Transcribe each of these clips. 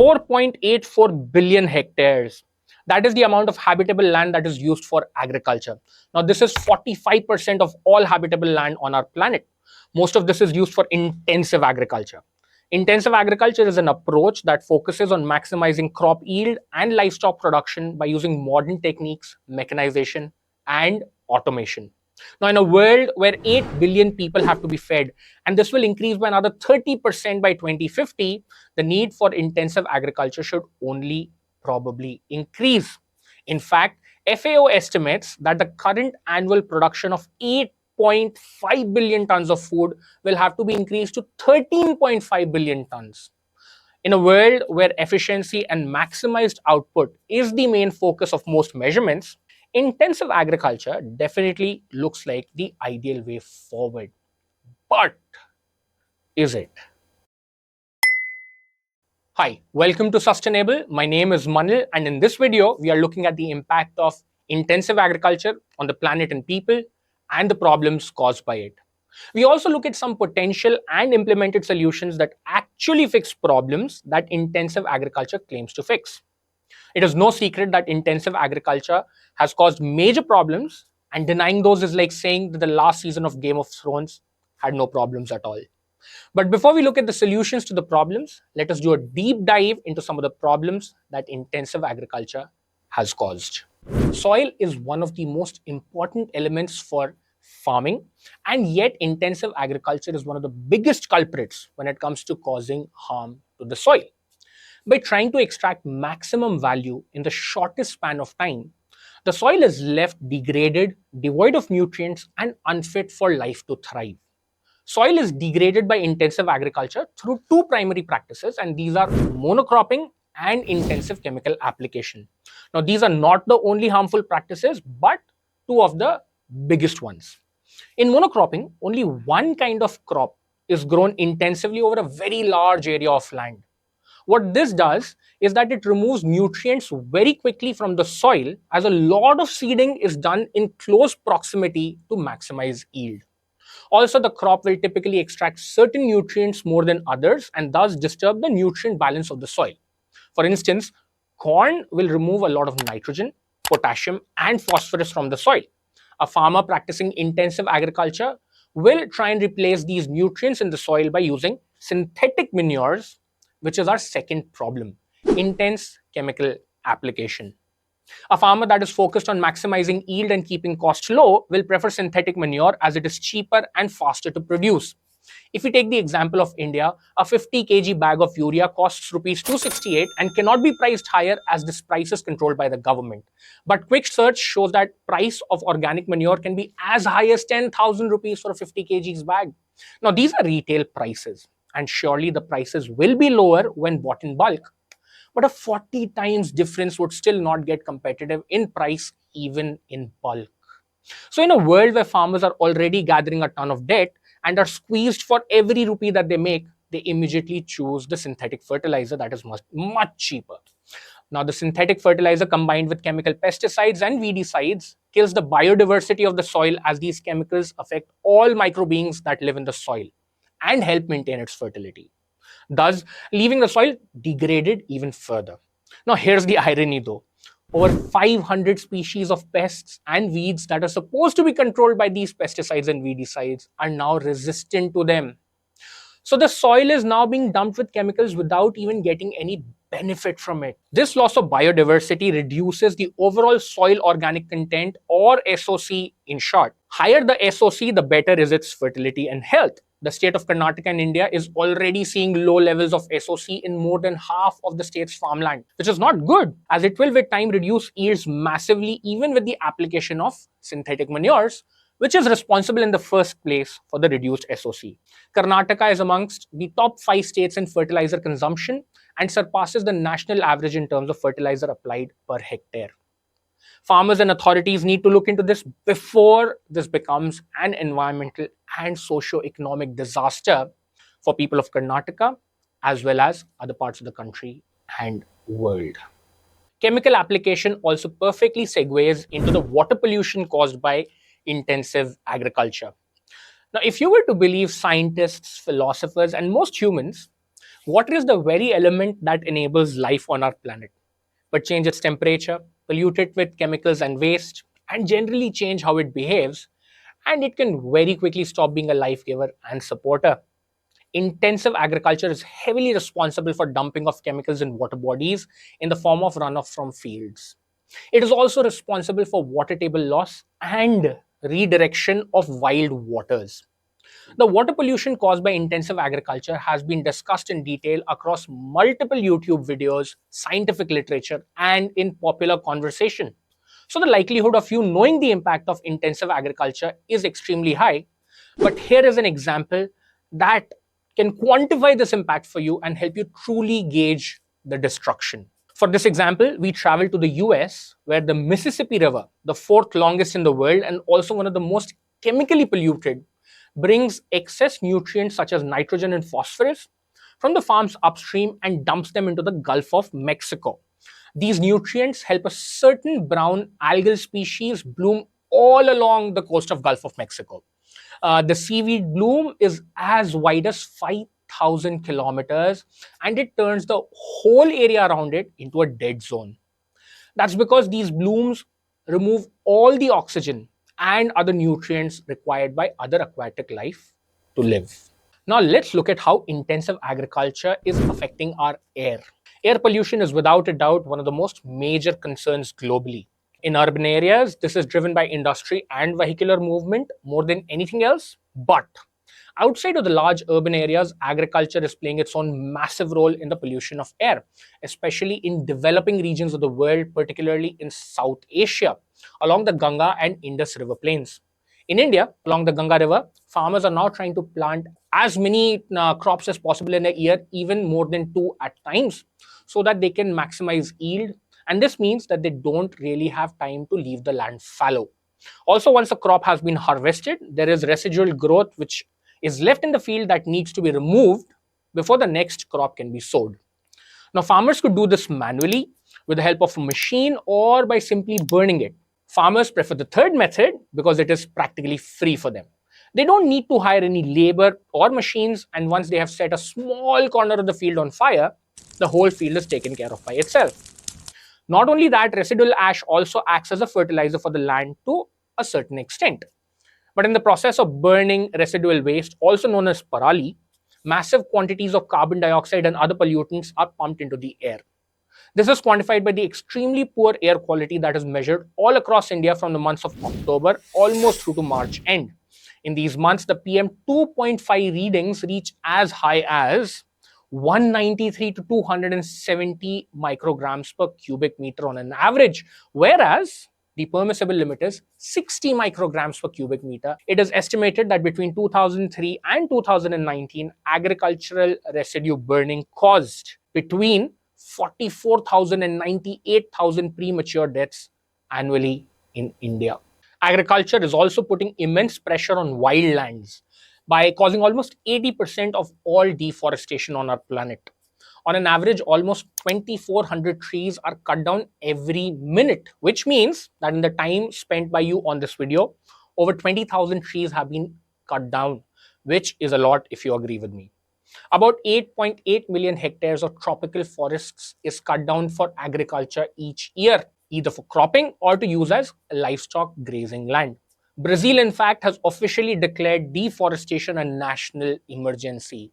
4.84 billion hectares. That is the amount of habitable land that is used for agriculture. Now, this is 45% of all habitable land on our planet. Most of this is used for intensive agriculture. Intensive agriculture is an approach that focuses on maximizing crop yield and livestock production by using modern techniques, mechanization, and automation. Now, in a world where 8 billion people have to be fed, and this will increase by another 30% by 2050, the need for intensive agriculture should only probably increase. In fact, FAO estimates that the current annual production of 8.5 billion tons of food will have to be increased to 13.5 billion tons. In a world where efficiency and maximized output is the main focus of most measurements, intensive agriculture definitely looks like the ideal way forward. But is it? Hi, welcome to Sustainable. My name is Manil, and in this video, we are looking at the impact of intensive agriculture on the planet and people and the problems caused by it. We also look at some potential and implemented solutions that actually fix problems that intensive agriculture claims to fix. It is no secret that intensive agriculture has caused major problems, and denying those is like saying that the last season of Game of Thrones had no problems at all. But before we look at the solutions to the problems, let us do a deep dive into some of the problems that intensive agriculture has caused. Soil is one of the most important elements for farming, and yet intensive agriculture is one of the biggest culprits when it comes to causing harm to the soil. By trying to extract maximum value in the shortest span of time, the soil is left degraded, devoid of nutrients, and unfit for life to thrive. Soil is degraded by intensive agriculture through two primary practices, and these are monocropping and intensive chemical application. Now, these are not the only harmful practices, but two of the biggest ones. In monocropping, only one kind of crop is grown intensively over a very large area of land. What this does is that it removes nutrients very quickly from the soil, as a lot of seeding is done in close proximity to maximize yield. Also, the crop will typically extract certain nutrients more than others and thus disturb the nutrient balance of the soil. For instance, corn will remove a lot of nitrogen, potassium, and phosphorus from the soil. A farmer practicing intensive agriculture will try and replace these nutrients in the soil by using synthetic manures, which is our second problem: intense chemical application. A farmer that is focused on maximizing yield and keeping costs low will prefer synthetic manure as it is cheaper and faster to produce. If we take the example of India, a 50 kg bag of urea costs rupees 268 and cannot be priced higher as this price is controlled by the government. But quick search shows that price of organic manure can be as high as 10,000 rupees for a 50 kgs bag. Now, these are retail prices, and surely the prices will be lower when bought in bulk. But a 40 times difference would still not get competitive in price, even in bulk. So, in a world where farmers are already gathering a ton of debt and are squeezed for every rupee that they make, they immediately choose the synthetic fertilizer that is much cheaper. Now, the synthetic fertilizer combined with chemical pesticides and weedicides kills the biodiversity of the soil, as these chemicals affect all microbeings that live in the soil and help maintain its fertility, thus leaving the soil degraded even further. Now, here's the irony though. Over 500 species of pests and weeds that are supposed to be controlled by these pesticides and weedicides are now resistant to them. So the soil is now being dumped with chemicals without even getting any benefit from it. This loss of biodiversity reduces the overall soil organic content, or SOC in short. Higher the SOC, the better is its fertility and health. The state of Karnataka in India is already seeing low levels of SOC in more than half of the state's farmland, which is not good, as it will with time reduce yields massively, even with the application of synthetic manures, which is responsible in the first place for the reduced SOC. Karnataka is amongst the top 5 states in fertilizer consumption and surpasses the national average in terms of fertilizer applied per hectare. Farmers and authorities need to look into this before this becomes an environmental and socio-economic disaster for people of Karnataka, as well as other parts of the country and world. Chemical application also perfectly segues into the water pollution caused by intensive agriculture. Now, if you were to believe scientists, philosophers, and most humans, Water is the very element that enables life on our planet, but change its temperature, pollute it with chemicals and waste, and generally change how it behaves, and it can very quickly stop being a life giver and supporter. Intensive agriculture is heavily responsible for dumping of chemicals in water bodies in the form of runoff from fields. It is also responsible for water table loss and redirection of wild waters. The water pollution caused by intensive agriculture has been discussed in detail across multiple YouTube videos, scientific literature, and in popular conversation. So, the likelihood of you knowing the impact of intensive agriculture is extremely high. But here is an example that can quantify this impact for you and help you truly gauge the destruction. For this example, we travel to the US, where the Mississippi River, the fourth longest in the world and also one of the most chemically polluted, brings excess nutrients such as nitrogen and phosphorus from the farms upstream and dumps them into the Gulf of Mexico. These nutrients help a certain brown algal species bloom all along the coast of Gulf of Mexico. The seaweed bloom is as wide as 5,000 kilometers, and it turns the whole area around it into a dead zone. That's because these blooms remove all the oxygen and other nutrients required by other aquatic life to live. Now, let's look at how intensive agriculture is affecting our air. Air pollution is without a doubt one of the most major concerns globally. In urban areas, this is driven by industry and vehicular movement more than anything else. But outside of the large urban areas, agriculture is playing its own massive role in the pollution of air, especially in developing regions of the world, particularly in South Asia, along the Ganga and Indus River plains. In India, along the Ganga River, farmers are now trying to plant as many crops as possible in a year, even more than two at times, so that they can maximize yield. And this means that they don't really have time to leave the land fallow. Also, once a crop has been harvested, there is residual growth which is left in the field that needs to be removed before the next crop can be sowed. Now, farmers could do this manually with the help of a machine or by simply burning it. Farmers prefer the third method because it is practically free for them. They don't need to hire any labor or machines, and once they have set a small corner of the field on fire, the whole field is taken care of by itself. Not only that, residual ash also acts as a fertilizer for the land to a certain extent. But in the process of burning residual waste, also known as parali, massive quantities of carbon dioxide and other pollutants are pumped into the air. This is quantified by the extremely poor air quality that is measured all across India from the months of October almost through to March end. In these months, the PM 2.5 readings reach as high as 193 to 270 micrograms per cubic meter on an average, whereas the permissible limit is 60 micrograms per cubic meter. It is estimated that between 2003 and 2019, agricultural residue burning caused between 44,000 and 98,000 premature deaths annually in India. Agriculture is also putting immense pressure on wildlands by causing almost 80% of all deforestation on our planet. On an average, almost 2,400 trees are cut down every minute, which means that in the time spent by you on this video, over 20,000 trees have been cut down, which is a lot if you agree with me. About 8.8 million hectares of tropical forests is cut down for agriculture each year, either for cropping or to use as livestock grazing land. Brazil, in fact, has officially declared deforestation a national emergency.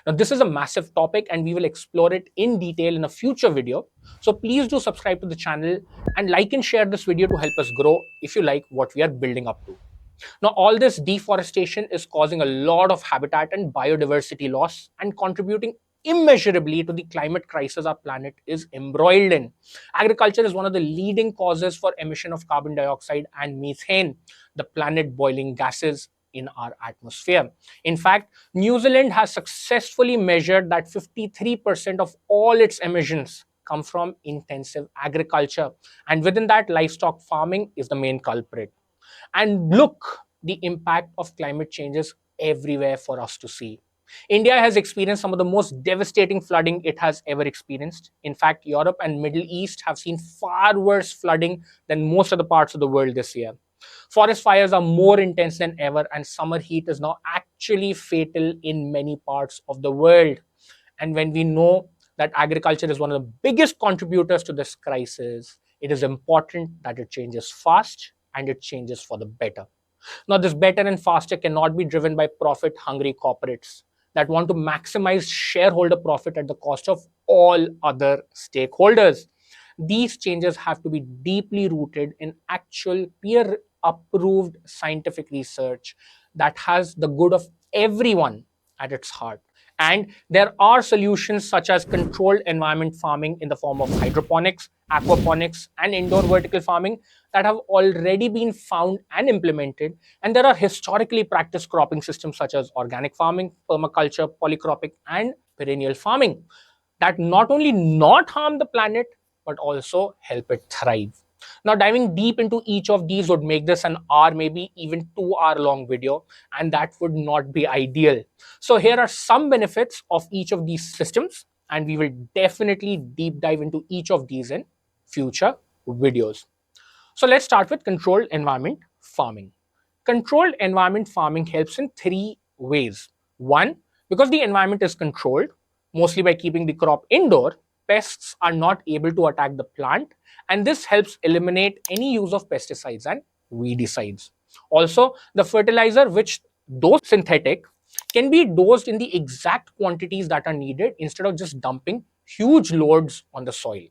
Now, this is a massive topic and we will explore it in detail in a future video. So please do subscribe to the channel and like and share this video to help us grow if you like what we are building up to. Now, all this deforestation is causing a lot of habitat and biodiversity loss and contributing immeasurably to the climate crisis our planet is embroiled in. Agriculture is one of the leading causes for emission of carbon dioxide and methane, the planet boiling gases in our atmosphere. In fact, New Zealand has successfully measured that 53% of all its emissions come from intensive agriculture. And within that, livestock farming is the main culprit. And look, the impact of climate change is everywhere for us to see. India has experienced some of the most devastating flooding it has ever experienced. In fact, Europe and Middle East have seen far worse flooding than most of the parts of the world this year. Forest fires are more intense than ever, and summer heat is now actually fatal in many parts of the world. And when we know that agriculture is one of the biggest contributors to this crisis, it is important that it changes fast and it changes for the better. Now, this better and faster cannot be driven by profit hungry corporates that want to maximize shareholder profit at the cost of all other stakeholders. These changes have to be deeply rooted in actual peer approved scientific research that has the good of everyone at its heart. And there are solutions such as controlled environment farming in the form of hydroponics, aquaponics, and indoor vertical farming that have already been found and implemented. And there are historically practiced cropping systems such as organic farming, permaculture, polycropic, and perennial farming that not only not harm the planet but also help it thrive. Now, diving deep into each of these would make this an hour, maybe even 2 hour long video, and that would not be ideal. So, here are some benefits of each of these systems, and we will definitely deep dive into each of these in future videos. So, let's start with controlled environment farming. Controlled environment farming helps in three ways. One, because the environment is controlled, mostly by keeping the crop indoor, pests are not able to attack the plant, and this helps eliminate any use of pesticides and weedicides. Also, the fertilizer, which though synthetic, can be dosed in the exact quantities that are needed instead of just dumping huge loads on the soil.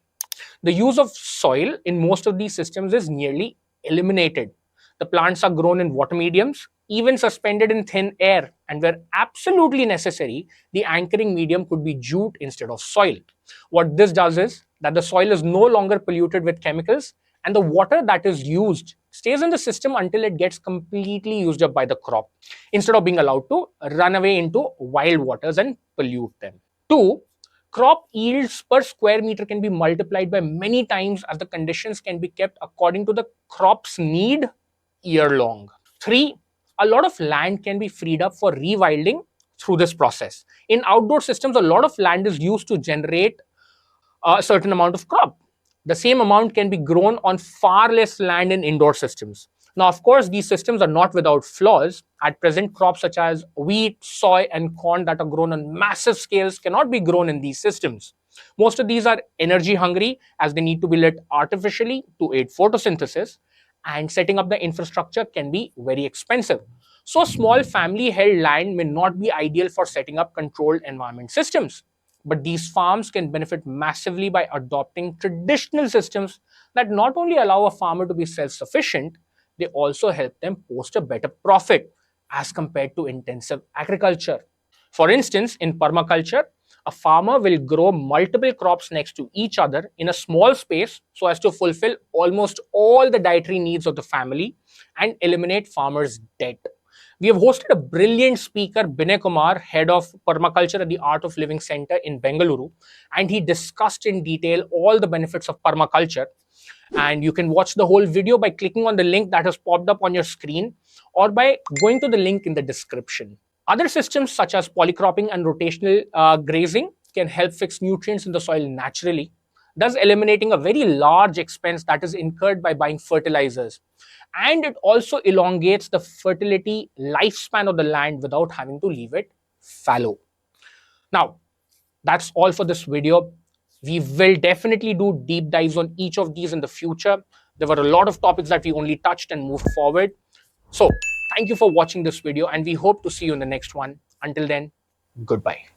The use of soil in most of these systems is nearly eliminated. The plants are grown in water mediums, even suspended in thin air, and where absolutely necessary, the anchoring medium could be jute instead of soil. What this does is that the soil is no longer polluted with chemicals, and the water that is used stays in the system until it gets completely used up by the crop, instead of being allowed to run away into wild waters and pollute them. Two, crop yields per square meter can be multiplied by many times as the conditions can be kept according to the crop's need year long. Three, a lot of land can be freed up for rewilding through this process. In outdoor systems, a lot of land is used to generate a certain amount of crop. The same amount can be grown on far less land in indoor systems. Now, of course, these systems are not without flaws. At present, crops such as wheat, soy, and corn that are grown on massive scales cannot be grown in these systems. Most of these are energy hungry as they need to be lit artificially to aid photosynthesis, and setting up the infrastructure can be very expensive. So, small family held land may not be ideal for setting up controlled environment systems. But these farms can benefit massively by adopting traditional systems that not only allow a farmer to be self sufficient, they also help them post a better profit as compared to intensive agriculture. For instance, in permaculture, a farmer will grow multiple crops next to each other in a small space so as to fulfill almost all the dietary needs of the family and eliminate farmers' debt. We have hosted a brilliant speaker, Binay Kumar, head of permaculture at the Art of Living Center in Bengaluru, and he discussed in detail all the benefits of permaculture. And you can watch the whole video by clicking on the link that has popped up on your screen or by going to the link in the description. Other systems such as polycropping and rotational grazing can help fix nutrients in the soil naturally, thus eliminating a very large expense that is incurred by buying fertilizers. And it also elongates the fertility lifespan of the land without having to leave it fallow. Now, that's all for this video. We will definitely do deep dives on each of these in the future. There were a lot of topics that we only touched and moved forward. So, thank you for watching this video, and we hope to see you in the next one. Until then, goodbye.